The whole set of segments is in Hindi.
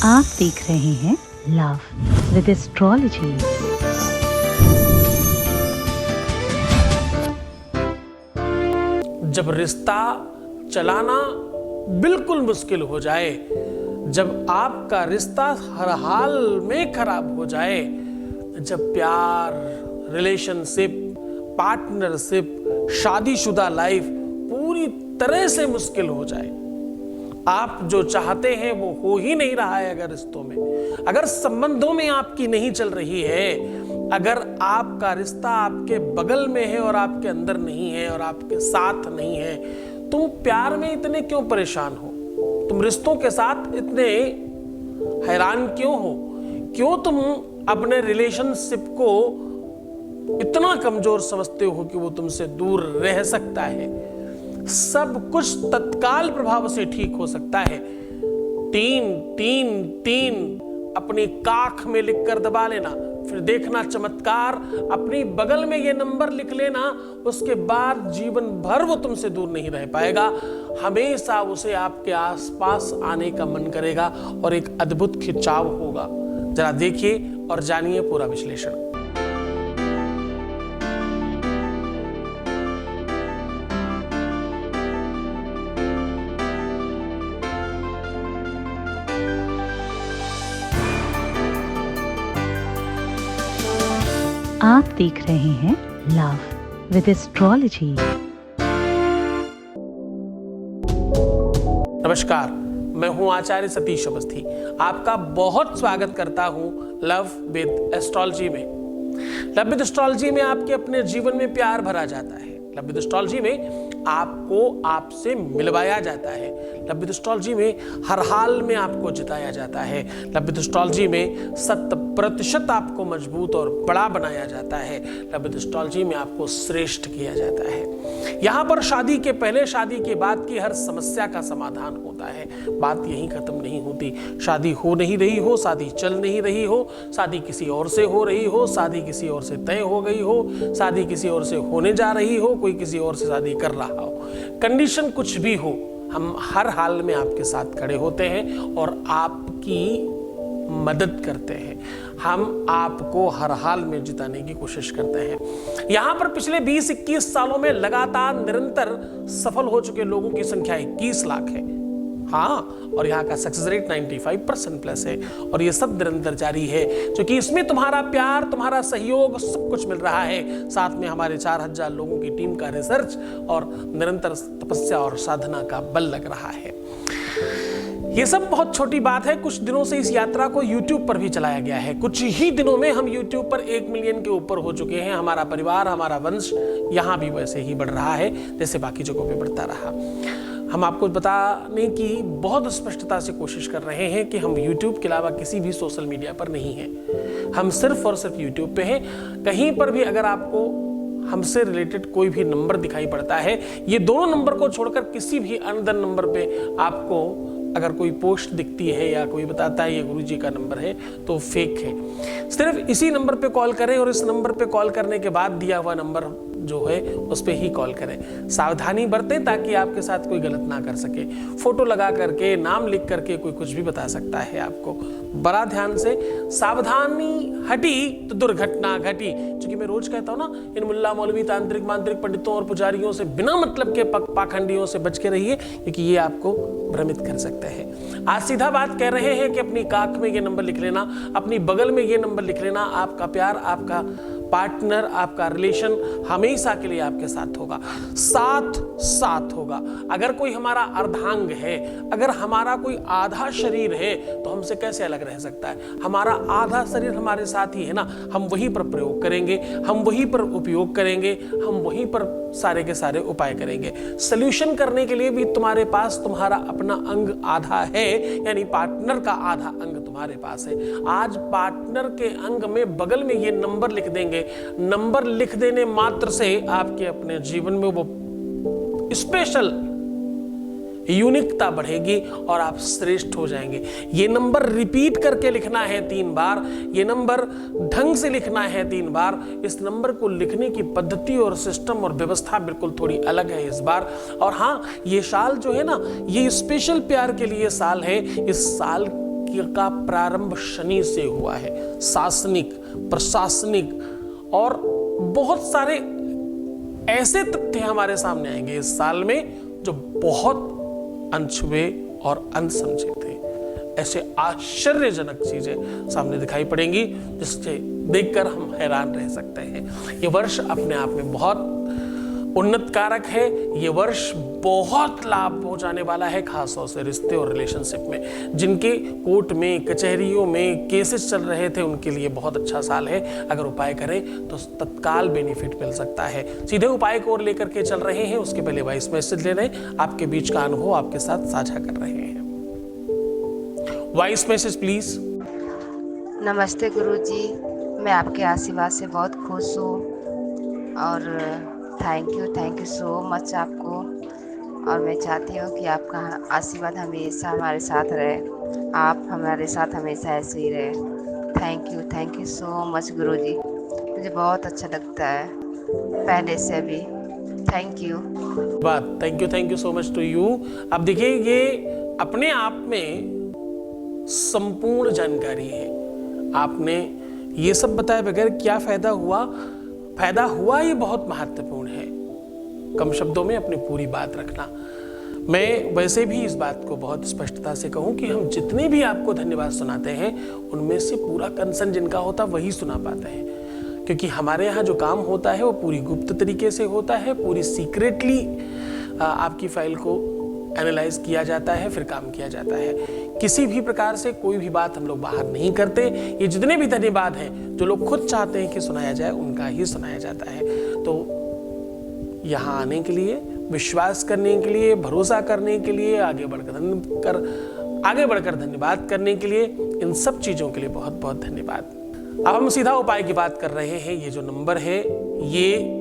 आप देख रहे हैं लव विद एस्ट्रोलॉजी। जब रिश्ता चलाना बिल्कुल मुश्किल हो जाए, जब आपका रिश्ता हर हाल में खराब हो जाए, जब प्यार, रिलेशनशिप, पार्टनरशिप, शादीशुदा लाइफ पूरी तरह से मुश्किल हो जाए, आप जो चाहते हैं वो हो ही नहीं रहा है, अगर रिश्तों में, अगर संबंधों में आपकी नहीं चल रही है, अगर आपका रिश्ता आपके बगल में है और आपके अंदर नहीं है और आपके साथ नहीं है, तुम प्यार में इतने क्यों परेशान हो? तुम रिश्तों के साथ इतने हैरान क्यों हो? क्यों तुम अपने रिलेशनशिप को इतना कमजोर समझते हो कि वो तुमसे दूर रह सकता है? सब कुछ तत्काल प्रभाव से ठीक हो सकता है। 3-3-3 अपनी काख में लिखकर दबा लेना, फिर देखना चमत्कार। अपनी बगल में ये नंबर लिख लेना, उसके बाद जीवन भर वो तुमसे दूर नहीं रह पाएगा। हमेशा उसे आपके आसपास आने का मन करेगा और एक अद्भुत खिंचाव होगा। जरा देखिए और जानिए पूरा विश्लेषण। आप देख रहे हैं लव विद एस्ट्रोलॉजी। नमस्कार, मैं हूं आचार्य सतीश अवस्थी। आपका बहुत स्वागत करता हूं लव विद एस्ट्रोलॉजी में। लव विद एस्ट्रोलॉजी में आपके अपने जीवन में प्यार भरा जाता है। लव विद एस्ट्रोलॉजी में आपको आपसे मिलवाया जाता है। लव विद एस्ट्रोलॉजी में हर हाल में आपको जिताया जाता है। लव विद एस्ट्रोलॉजी में 100% आपको मजबूत और बड़ा बनाया जाता है। लव विद एस्ट्रोलॉजी में आपको श्रेष्ठ किया जाता है। यहाँ पर शादी के पहले, शादी के बाद की हर समस्या का समाधान होता है। बात यहीं खत्म नहीं होती। शादी हो नहीं रही हो, शादी चल नहीं रही हो, शादी किसी और से हो रही हो, शादी किसी और से तय हो गई हो, शादी किसी और से होने जा रही हो, कोई किसी और से शादी कर रहा हो, कंडीशन कुछ भी हो, हम हर हाल में आपके साथ खड़े होते हैं और आपकी मदद करते हैं। हम आपको हर हाल में जिताने की कोशिश करते हैं। यहां पर पिछले 20-21 सालों में लगातार निरंतर सफल हो चुके लोगों की संख्या 21 लाख है। हाँ, और यहाँ का सक्सेस रेट 95% प्लस है और ये सब निरंतर जारी है, क्योंकि इसमें तुम्हारा प्यार, तुम्हारा सहयोग, सब कुछ मिल रहा है। साथ में हमारे 4000 लोगों की टीम का रिसर्च और निरंतर तपस्या और साधना का बल लग रहा है। ये सब बहुत छोटी बात है। कुछ दिनों से इस यात्रा को YouTube पर भी चलाया गया है। कुछ ही दिनों में हम YouTube पर 1 मिलियन के ऊपर हो चुके हैं। हमारा परिवार, हमारा वंश यहाँ भी वैसे ही बढ़ रहा है जैसे बाकी जगहों पे बढ़ता रहा। हम आपको बताने की बहुत स्पष्टता से कोशिश कर रहे हैं कि हम YouTube के अलावा किसी भी सोशल मीडिया पर नहीं हैं। हम सिर्फ और सिर्फ YouTube पे हैं। कहीं पर भी अगर आपको हमसे रिलेटेड कोई भी नंबर दिखाई पड़ता है, ये दोनों नंबर को छोड़कर किसी भी अनदर नंबर पे आपको अगर कोई पोस्ट दिखती है या कोई बताता है ये गुरुजी का नंबर है, तो फेक है। सिर्फ इसी नंबर पे कॉल करें और इस नंबर पे कॉल करने के बाद दिया हुआ नंबर जो है उस पे ही कॉल करें। सावधानी बरतें ताकि आपके साथ कोई गलत ना कर सके। फोटो लगा करके, नाम लिख करके कोई कुछ भी बता सकता है आपको। बड़ा ध्यान से, सावधानी हटी तो दुर्घटना घटी। क्योंकि मैं रोज कहता हूँ ना, इन मुल्ला मौलवी, तांत्रिक, मांत्रिक, पंडितों और पुजारियों से, बिना मतलब के पाखंडियों से बच के रहिए, क्योंकि ये आपको भ्रमित कर सकते हैं। आज सीधा बात कह रहे हैं कि अपनी काख में ये नंबर लिख लेना, अपनी बगल में ये नंबर लिख लेना। आपका प्यार, आपका पार्टनर, आपका रिलेशन हमेशा के लिए आपके साथ होगा, साथ होगा। अगर कोई हमारा अर्धांग है, अगर हमारा कोई आधा शरीर है, तो हमसे कैसे अलग रह सकता है? हमारा आधा शरीर हमारे साथ ही है ना। हम वहीं पर प्रयोग करेंगे, हम वहीं पर उपयोग करेंगे, हम वहीं पर सारे के सारे उपाय करेंगे। सॉल्यूशन करने के लिए भी तुम्हारे पास तुम्हारा अपना अंग आधा है, यानी पार्टनर का आधा अंग तुम्हारे पास है। आज पार्टनर के अंग में बगल में ये नंबर लिख देंगे। नंबर लिख देने मात्र से आपके अपने जीवन में वो स्पेशल यूनिकता बढ़ेगी और आप श्रेष्ठ हो जाएंगे। ये नंबर रिपीट करके लिखना है 3 बार। ये नंबर ढंग से लिखना है 3 बार। इस नंबर को लिखने की पद्धति और सिस्टम और व्यवस्था बिल्कुल थोड़ी अलग है इस बार। और हाँ, ये साल जो है ना, ये स्पेशल प्यार के लिए साल है। इस साल का प्रारंभ शनि से हुआ है। शासनिक, प्रशासनिक और बहुत सारे ऐसे तथ्य हमारे सामने आएंगे इस साल में जो बहुत अनछुए और अनसमझे थे। ऐसे आश्चर्यजनक चीजें सामने दिखाई पड़ेंगी जिससे देखकर हम हैरान रह सकते हैं। ये वर्ष अपने आप में बहुत उन्नत कारक है। ये वर्ष बहुत लाभ पहुंचाने वाला है, खास तौर से रिश्ते और रिलेशनशिप में। जिनके कोर्ट में, कचहरियों में केसेस चल रहे थे, उनके लिए बहुत अच्छा साल है। अगर उपाय करें तो तत्काल बेनिफिट मिल सकता है। सीधे उपाय को और लेकर के चल रहे हैं, उसके पहले वॉइस मैसेज ले रहे हैं। आपके बीच का अनुभव आपके साथ साझा कर रहे हैं। Voice message please. नमस्ते गुरुजी, मैं आपके आशीर्वाद से बहुत खुश हूँ और थैंक यू सो मच आपको। और मैं चाहती हूँ कि आपका आशीर्वाद हमेशा हमारे साथ रहे, आप हमारे साथ हमेशा ऐसे ही रहे। थैंक यू सो मच गुरुजी, मुझे बहुत अच्छा लगता है पहले से भी। Thank you so much to you. अब देखिए, ये अपने आप में संपूर्ण जानकारी है। आपने ये सब बताए बगैर क्या फायदा हुआ? फायदा हुआ ये बहुत महत्वपूर्ण है। कम शब्दों में अपनी पूरी बात रखना। मैं वैसे भी इस बात को बहुत स्पष्टता से कहूं कि हम जितने भी आपको धन्यवाद सुनाते हैं, उनमें से पूरा कंसर्न जिनका होता वही सुना पाते हैं। क्योंकि हमारे यहाँ जो काम होता है वो पूरी गुप्त तरीके से होता है, पूरी सीक्रेटली आपकी फाइल को एनालाइज किया जाता है, फिर काम किया जाता है। किसी भी प्रकार से कोई भी बात हम लोग बाहर नहीं करते। ये जितने भी धन्यवाद हैं जो लोग खुद चाहते हैं कि सुनाया जाए, उनका ही सुनाया जाता है। तो यहाँ आने के लिए, विश्वास करने के लिए, भरोसा करने के लिए, आगे बढ़कर धन्यवाद करने के लिए, इन सब चीजों के लिए बहुत बहुत धन्यवाद। अब हम सीधा उपाय की बात कर रहे हैं। ये जो नंबर है, ये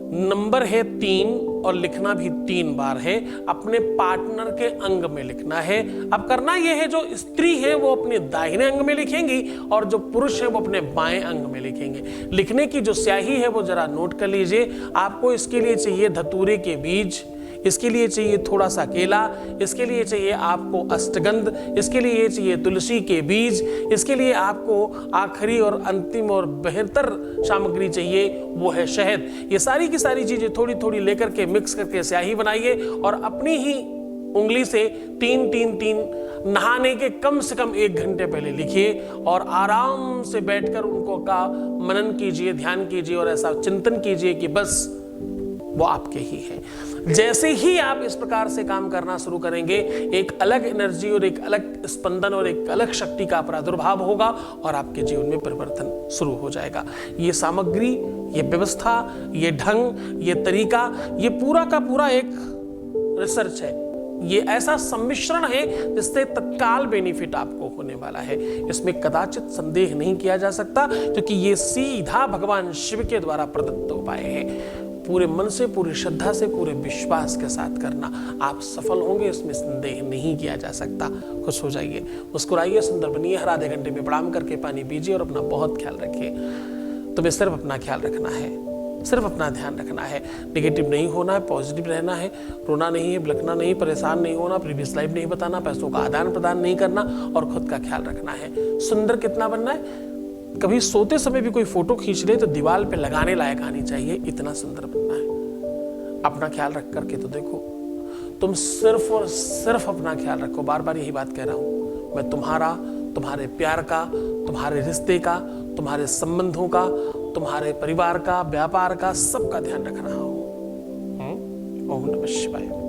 नंबर है 3 और लिखना भी 3 बार है। अपने पार्टनर के अंग में लिखना है। अब करना यह है, जो स्त्री है वो अपने दाहिने अंग में लिखेंगी और जो पुरुष है वो अपने बाएं अंग में लिखेंगे। लिखने की जो स्याही है वो जरा नोट कर लीजिए। आपको इसके लिए चाहिए धतूरे के बीज, इसके लिए चाहिए थोड़ा सा केला, इसके लिए चाहिए आपको अष्टगंध, इसके लिए चाहिए तुलसी के बीज, इसके लिए आपको आखिरी और अंतिम और बेहतर सामग्री चाहिए, वो है शहद। ये सारी की सारी चीजें थोड़ी थोड़ी लेकर के मिक्स करके स्याही बनाइए और अपनी ही उंगली से 3-3-3 नहाने के कम से कम 1 घंटे पहले लिखिए और आराम से बैठकर उनको का मनन कीजिए, ध्यान कीजिए और ऐसा चिंतन कीजिए कि बस वो आपके ही है। जैसे ही आप इस प्रकार से काम करना शुरू करेंगे, एक अलग एनर्जी और एक अलग स्पंदन और एक अलग शक्ति का प्रादुर्भाव होगा और आपके जीवन में परिवर्तन शुरू हो जाएगा। ये सामग्री, ये व्यवस्था, ये ढंग, ये तरीका, ये पूरा का पूरा एक रिसर्च है। ये ऐसा सम्मिश्रण है जिससे तत्काल बेनिफिट आपको होने वाला है। इसमें कदाचित संदेह नहीं किया जा सकता, क्योंकि ये सीधा भगवान शिव के द्वारा प्रदत्त उपाय है। पूरे मन से, पूरी श्रद्धा से, पूरे विश्वास के साथ करना, आप सफल होंगे, इसमें संदेह नहीं किया जा सकता। खुश हो जाइए, मुस्कुराइए, सुंदर बनिए। हर आधे घंटे में प्रणाम करके पानी पीजिए और अपना बहुत ख्याल रखिए। तुम्हें सिर्फ अपना ख्याल रखना है, सिर्फ अपना ध्यान रखना है। नेगेटिव नहीं होना है, पॉजिटिव रहना है, रोना नहीं है, बिलखना नहीं, परेशान नहीं होना, प्रीवियस लाइफ नहीं बताना, पैसों का आदान प्रदान नहीं करना और खुद का ख्याल रखना है। सुंदर कितना बनना है? कभी सोते समय भी कोई फोटो खींच ले तो दीवार पे लगाने लायक आनी चाहिए, इतना सुंदर बनना है। अपना ख्याल रख करके तो देखो, तुम सिर्फ और सिर्फ अपना ख्याल रखो। बार बार यही बात कह रहा हूं मैं, तुम्हारा, तुम्हारे प्यार का, तुम्हारे रिश्ते का, तुम्हारे संबंधों का, तुम्हारे परिवार का, व्यापार का, सबका ध्यान रख रहा हूं। ओम नमः शिवाय।